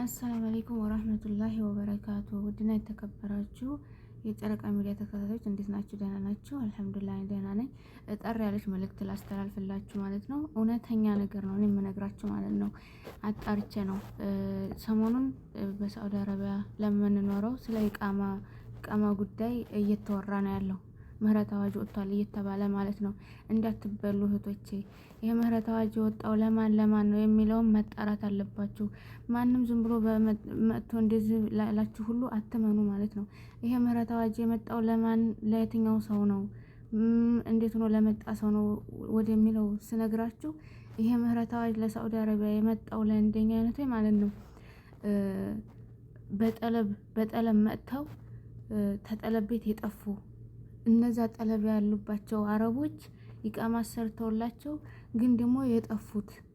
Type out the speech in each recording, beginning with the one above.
አሰላሙ አለይኩም ወራህመቱላሂ ወበረካቱ። ውድና የተከበራችሁ የጨረቃ ሚዲያ ተከታታዮች እንዴት ናችሁ? ደህና ናችሁ? አልሐምዱሊላህ ደህና ነኝ። ጠር ያለች መልእክት ላስተላልፍላችሁ ማለት ነው። እውነተኛ ነገር ነው እኔ የምነግራችሁ ማለት ነው። አጣርቼ ነው። ሰሞኑን በሳዑዲ አረቢያ ለምንኖረው ስለ ኢቃማ ጉዳይ እየተወራ ነው ያለው። ምህረት አዋጅ ወጥቷል እየተባለ ማለት ነው። እንዳትበሉ እህቶቼ፣ ይሄ ምህረት አዋጅ የወጣው ለማን ነው የሚለውን መጣራት አለባችሁ። ማንም ዝም ብሎ መጥቶ እንደዚህ ላላችሁ ሁሉ አትመኑ ማለት ነው። ይሄ ምህረት አዋጅ የመጣው ለየትኛው ሰው ነው? እንዴት ነው ለመጣ ሰው ነው ወደሚለው ስነግራችሁ፣ ይሄ ምህረት አዋጅ ለሳዑዲ አረቢያ የመጣው ለእንደኛ አይነት ማለት ነው። በጠለብ መጥተው ተጠለብ ቤት የጠፉ እነዛ ጠለብ ያሉባቸው አረቦች ኢቃማ ሰርተውላቸው ግን ደግሞ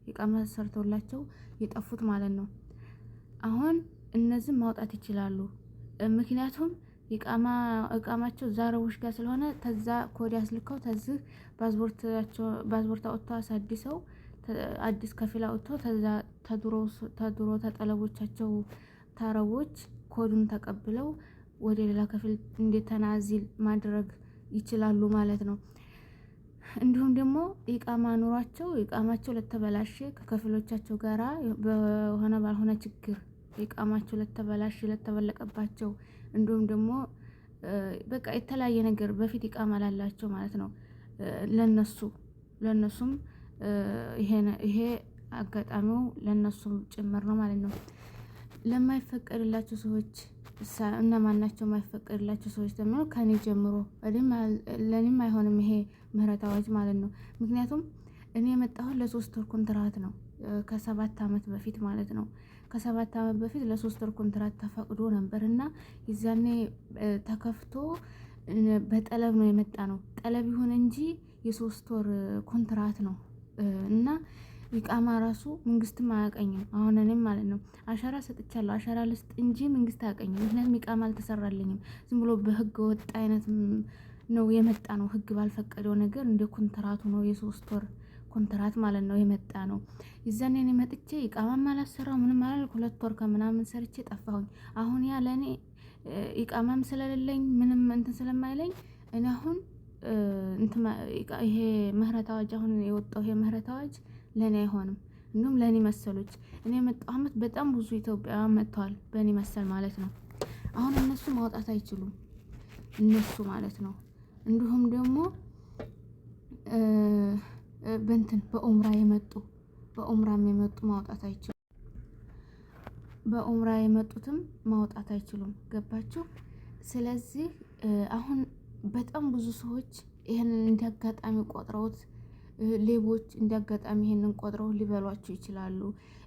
ኢቃማ ሰርተውላቸው የጠፉት ማለት ነው። አሁን እነዚህ ማውጣት ይችላሉ። ምክንያቱም ኢቃማቸው ዛረቦች ጋር ስለሆነ ተዛ ኮድ ያስልከው ተዚህ ፓስፖርት አውጥተው አሳድሰው አዲስ ከፊል አውጥተው ተድሮ ተጠለቦቻቸው ታረቦች ኮዱን ተቀብለው ወደ ሌላ ከፊል እንደተናዚል ማድረግ ይችላሉ ማለት ነው። እንዲሁም ደግሞ ኢቃማ ኑሯቸው ኢቃማቸው ለተበላሸ ከከፊሎቻቸው ጋራ በሆነ ባልሆነ ችግር ኢቃማቸው ለተበለቀባቸው እንዲሁም ደግሞ በቃ የተለያየ ነገር በፊት ኢቃማ ላላቸው ማለት ነው። ለነሱም ይሄ አጋጣሚው ለነሱም ጭምር ነው ማለት ነው። ለማይፈቀድላቸው ሰዎች እነማን ናቸው? የማይፈቀድላቸው ሰዎች ደግሞ ከኔ ጀምሮ ለኔም አይሆንም ይሄ ምህረት አዋጅ ማለት ነው። ምክንያቱም እኔ የመጣሁት ለ3 ወር ኮንትራት ነው፣ ከ7 አመት በፊት ማለት ነው። ከ7 አመት በፊት ለ3 ወር ኮንትራት ተፈቅዶ ነበርና የዛኔ ተከፍቶ በጠለብ ነው የመጣ ነው። ጠለብ ይሁን እንጂ የ3 ወር ኮንትራት ነው እና ኢቃማ ራሱ መንግስትም አያቀኝም። አሁን እኔም ማለት ነው አሻራ ሰጥቻለሁ፣ አሻራ ልስጥ እንጂ መንግስት አያቀኝም። ምክንያቱም ኢቃማ አልተሰራልኝም። ዝም ብሎ በህገ ወጥ አይነት ነው የመጣ ነው። ህግ ባልፈቀደው ነገር እንደ ኮንትራቱ ነው፣ የ3 ወር ኮንትራት ማለት ነው የመጣ ነው። የዛኔ እኔ መጥቼ ኢቃማም አላሰራው ምንም አላልኩ። 2 ወር ከምናምን ሰርቼ ጠፋሁኝ። አሁን ያ ለኔ ኢቃማም ስለሌለኝ ምንም እንትን ስለማይለኝ እኔ አሁን ይሄ ምህረት አዋጅ አሁን የወጣው ይሄ ምህረት አዋጅ ለኔ አይሆንም። እንዲሁም ለኔ መሰሎች እኔ የመጣሁ አመት በጣም ብዙ ኢትዮጵያውያን መጥተዋል በኔ መሰል ማለት ነው። አሁን እነሱ ማውጣት አይችሉም እነሱ ማለት ነው። እንዲሁም ደግሞ በኡምራም የመጡ ማውጣት አይችሉም። በኡምራ የመጡትም ማውጣት አይችሉም። ገባችሁ? ስለዚህ አሁን በጣም ብዙ ሰዎች ይሄንን እንዲያጋጣሚ ቆጥረውት ሌቦች እንዲያጋጣሚ ይሄንን ቆጥረው ሊበሏችሁ ይችላሉ።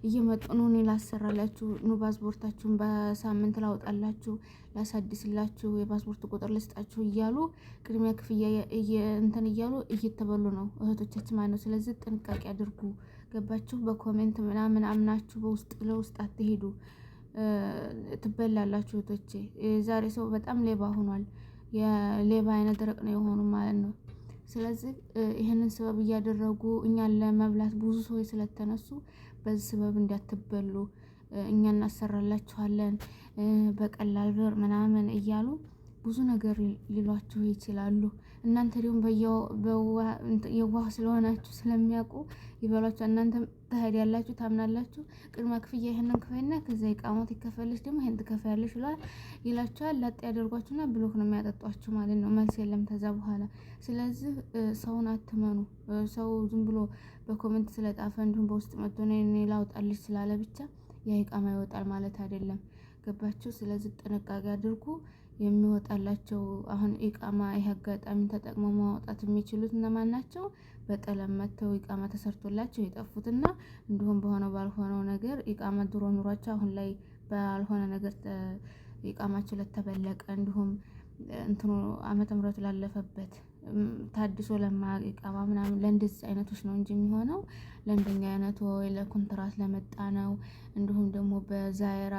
እየመጡ ነው እኔ ላሰራላችሁ፣ ፓስፖርታችሁን በሳምንት ላውጣላችሁ፣ ላሳድስላችሁ፣ የፓስፖርት ቁጥር ልስጣችሁ እያሉ ቅድሚያ ክፍያ እያሉ እየተበሉ ነው እህቶቻችን ማለት ነው። ስለዚህ ጥንቃቄ አድርጉ። ገባችሁ? በኮሜንት ምናምን አምናችሁ በውስጥ ለውስጥ አትሄዱ፣ ትበላላችሁ እህቶቼ። ዛሬ ሰው በጣም ሌባ ሆኗል። የሌባ አይነት ደረቅ ነው የሆኑ ማለት ነው። ስለዚህ ይሄንን ስበብ እያደረጉ እኛን ለመብላት ብዙ ሰዎች ስለተነሱ በዚህ ስበብ እንዳትበሉ፣ እኛ እናሰራላችኋለን በቀላል ብር ምናምን እያሉ ብዙ ነገር ሊሏችሁ ይችላሉ። እናንተ ደግሞ የዋህ ስለሆናችሁ ስለሚያውቁ ይበሏችሁ። እናንተ ትሄዳላችሁ፣ ታምናላችሁ። ቅድመ ክፍያ ይሄንን ክፈይና ከዛ ኢቃማት ይከፈልሽ ደግሞ ይሄን ትከፍያለሽ ይላችኋል። ላጥ ያደርጓችሁና ብሎክ ነው የሚያጠጧችሁ ማለት ነው። መልስ የለም ከዛ በኋላ። ስለዚህ ሰውን አትመኑ። ሰው ዝም ብሎ በኮሜንት ስለጣፈ እንዲሁም በውስጥ መጥቶ እኔ ላውጣልሽ ስላለ ብቻ ያ ኢቃማ ይወጣል ማለት አይደለም። ገባችሁ? ስለዚህ ጥንቃቄ አድርጉ። የሚወጣላቸው አሁን ኢቃማ ይሄ አጋጣሚ ተጠቅመው ማውጣት የሚችሉት እነማን ናቸው? በጠለም መተው ኢቃማ ተሰርቶላቸው የጠፉትና እንዲሁም በሆነው ባልሆነው ነገር ኢቃማ ድሮ ኑሯቸው አሁን ላይ ባልሆነ ነገር ኢቃማቸው ለተበለቀ እንዲሁም እንትኑ ዓመተ ምህረቱ ላለፈበት ታድሶ ኢቃማ ምናምን ለእንደዚህ አይነቶች ነው እንጂ የሚሆነው ለእንደኛ አይነቱ ወይ ለኮንትራት ለመጣ ነው። እንዲሁም ደግሞ በዛይራ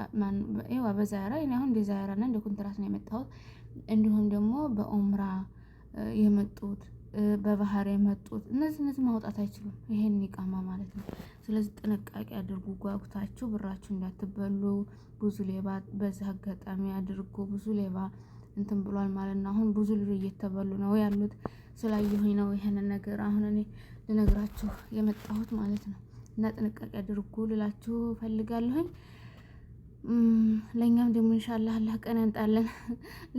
እኔ አሁን እንደ ዛይራና እንደ ኮንትራት ነው የመጣሁት። እንዲሁም ደግሞ በኡምራ የመጡት በባህር የመጡት እነዚህ ማውጣት አይችሉም፣ ይሄን ኢቃማ ማለት ነው። ስለዚህ ጥንቃቄ አድርጉ፣ ጓጉታችሁ ብራችሁ እንዳትበሉ። ብዙ ሌባ በዚህ አጋጣሚ አድርጎ ብዙ ሌባ እንትን ብሏል ማለት ነው። አሁን ብዙ ልጅ እየተበሉ ነው ያሉት። ስላየሁኝ ነው ይሄንን ነገር አሁን እኔ ልነግራችሁ የመጣሁት ማለት ነው። እና ጥንቃቄ አድርጉ ልላችሁ ፈልጋለሁኝ። ለኛም ደግሞ ኢንሻአላህ አላህ ቀን ያንጣለን።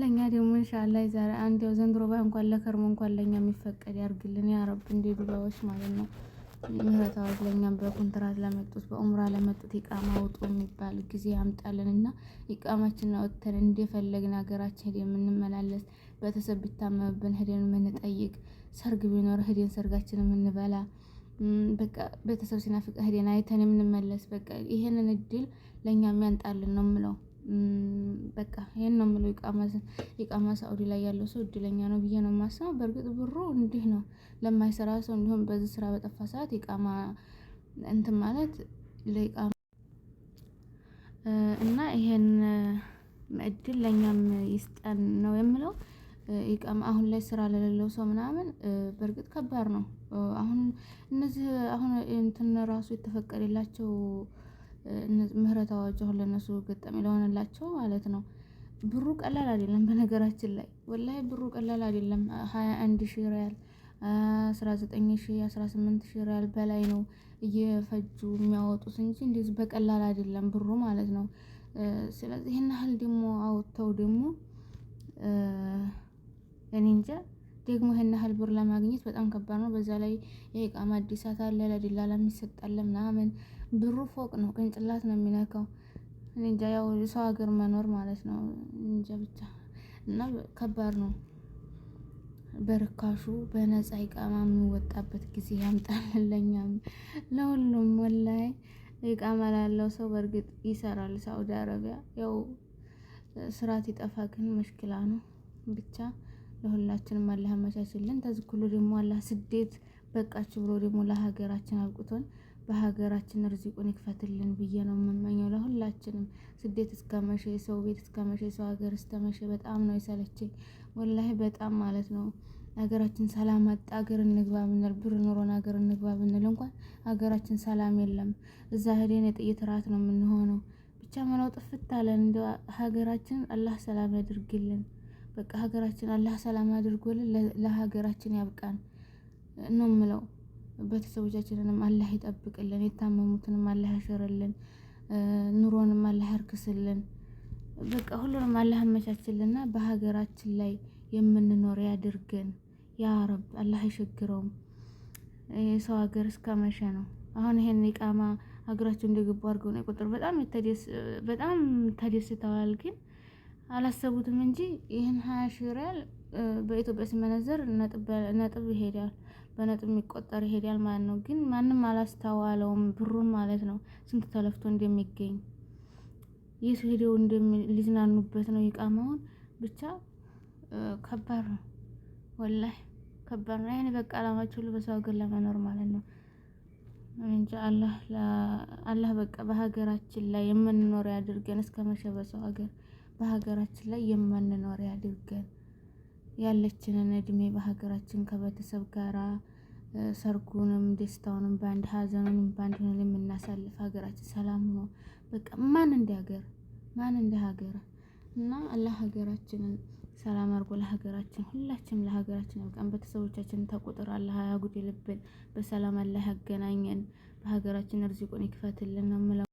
ለኛ ደግሞ ኢንሻአላህ ዛሬ አንዴው ዘንድሮ ባይ እንኳን ለከርሞ እንኳን ለኛ የሚፈቀድ ያርግልን ያ ረብ፣ እንደ ዱባዎች ማለት ነው። ምህረታው ለኛም በኮንትራት ለመጡት በኡምራ ለመጡት ኢቃማ አውጡ የሚባል ጊዜ ያምጣልንና ኢቃማችንን አውጥተን እንደፈለግን ሀገራችን ሄደን የምንመላለስ፣ ቤተሰብ ቢታመምብን ሄደን የምንጠይቅ፣ ሰርግ ቢኖር ሄደን ሰርጋችንን የምንበላ፣ በቃ ቤተሰብ ሲናፍቅ ሄደን አይተን የምንመለስ፣ በቃ ይሄንን እድል ለኛ የሚያንጣልን ነው የምለው። በቃ ይሄን ነው የምለው። ኢቃማ ሳኡዲ ላይ ያለው ሰው እድለኛ ነው ብዬ ነው የማስበው። በእርግጥ ብሩ እንዲህ ነው ለማይሰራ ሰው፣ እንዲሁም በዚህ ስራ በጠፋ ሰዓት ኢቃማ እንትን ማለት ለኢቃማ እና ይሄን እድል ለኛም ይስጠን ነው የምለው። ኢቃማ አሁን ላይ ስራ ለሌለው ሰው ምናምን በእርግጥ ከባድ ነው። አሁን እነዚህ አሁን እንትን ራሱ የተፈቀደላቸው ምህረት አዋጅ አሁን ለነሱ ገጠመ ለሆነላቸው ማለት ነው። ብሩ ቀላል አይደለም በነገራችን ላይ ወላሂ ብሩ ቀላል አይደለም። 21,000 ሪያል 19,000 18,000 ሪያል በላይ ነው እየፈጁ የሚያወጡት እንጂ እንደዚህ በቀላል አይደለም ብሩ ማለት ነው። ስለዚህ ይሄን ያህል ደግሞ አውጥተው ደግሞ እኔ እንጃ ደግሞ ይሄን ያህል ብር ለማግኘት በጣም ከባድ ነው። በዛ ላይ የኢቃማ አዲሳት አለ ለዲላላ የሚሰጣል ምናምን ብሩ ፎቅ ነው፣ ቅንጭላት ነው የሚነካው። እኔ እንጃ ያው ሰው ሀገር መኖር ማለት ነው እንጃ ብቻ እና ከባድ ነው። በርካሹ በነፃ ኢቃማ የሚወጣበት ጊዜ ያምጣልን ለኛም ለሁሉም። ወላሂ ኢቃማ ላለው ሰው በእርግጥ ይሰራል ሳውዲ አረቢያ። ያው ስራት ይጠፋ ግን መሽክላ ነው። ብቻ ለሁላችንም አላህ ያመቻችልን። ተዝኩሉ ደግሞ አላህ ስደት በቃችሁ ብሎ ደግሞ ለሀገራችን አብቅቶን በሀገራችን ርዚቁን ይክፈትልን ብዬ ነው የምመኘው ለሁላችንም። ስደት እስከመቼ፣ ሰው ቤት እስከመቼ፣ ሰው ሀገር እስከመቼ በጣም ነው የሰለቸኝ ወላሂ በጣም ማለት ነው። ሀገራችን ሰላም አጣ። ሀገር እንግባ ብንል ብር ኖሮን ሀገር እንግባ ብንል እንኳን ሀገራችን ሰላም የለም። እዛ ሄደን የጥይት ራት ነው የምንሆነው። ብቻ መላው ጥፍት አለን። እንደ ሀገራችን አላህ ሰላም ያድርግልን። በቃ ሀገራችን አላህ ሰላም አድርጎልን ለሀገራችን ያብቃን ነው የምለው። ቤተሰቦቻችንንም አላህ ይጠብቅልን፣ የታመሙትንም አላህ ያሸረልን፣ ኑሮንም አላህ ያርክስልን። በቃ ሁሉንም አላህ ያመቻችልና በሀገራችን ላይ የምንኖር ያድርገን ያ ረብ። አላህ አይሸግረውም። የሰው ሀገር እስከመቼ ነው? አሁን ይሄን ኢቃማ ሀገራቸው እንደገቡ አድርገው ነው የቆጠሩ። በጣም ተደስተዋል፣ ግን አላሰቡትም እንጂ ይህን 20,000 ሪያል በኢትዮጵያ ሲመነዘር ነጥብ ይሄዳል፣ በነጥብ የሚቆጠር ይሄዳል ማለት ነው። ግን ማንም አላስተዋለውም ብሩን ማለት ነው፣ ስንት ተለፍቶ እንደሚገኝ የት ሄደው ሊዝናኑበት ነው ኢቃማውን። ብቻ ከባድ ነው ወላሂ ከባድ ነው። ያኔ በቃ አላማቸው ሁሉ በሰው ሀገር ለመኖር ማለት ነው። እንጂ አላህ በቃ በሀገራችን ላይ የምንኖር ያድርገን። እስከመቼ በሰው ሀገር በሀገራችን ላይ የምንኖር ያድርገን። ያለችንን እድሜ በሀገራችን ከቤተሰብ ጋራ ሰርጉንም ደስታውንም በአንድ ሀዘኑንም በአንድ ሆነን የምናሳልፍ ሀገራችን ሰላም ነው። በቃ ማን እንደ ሀገር እና አላህ ሀገራችንን ሰላም አድርጎ ለሀገራችን ሁላችንም ለሀገራችን ያብቃን። ቤተሰቦቻችንን ተቆጥር አላህ ያጉድልብን፣ በሰላም አላህ ያገናኘን፣ በሀገራችን ርዝቁን ይክፈትልን ነው የምለው።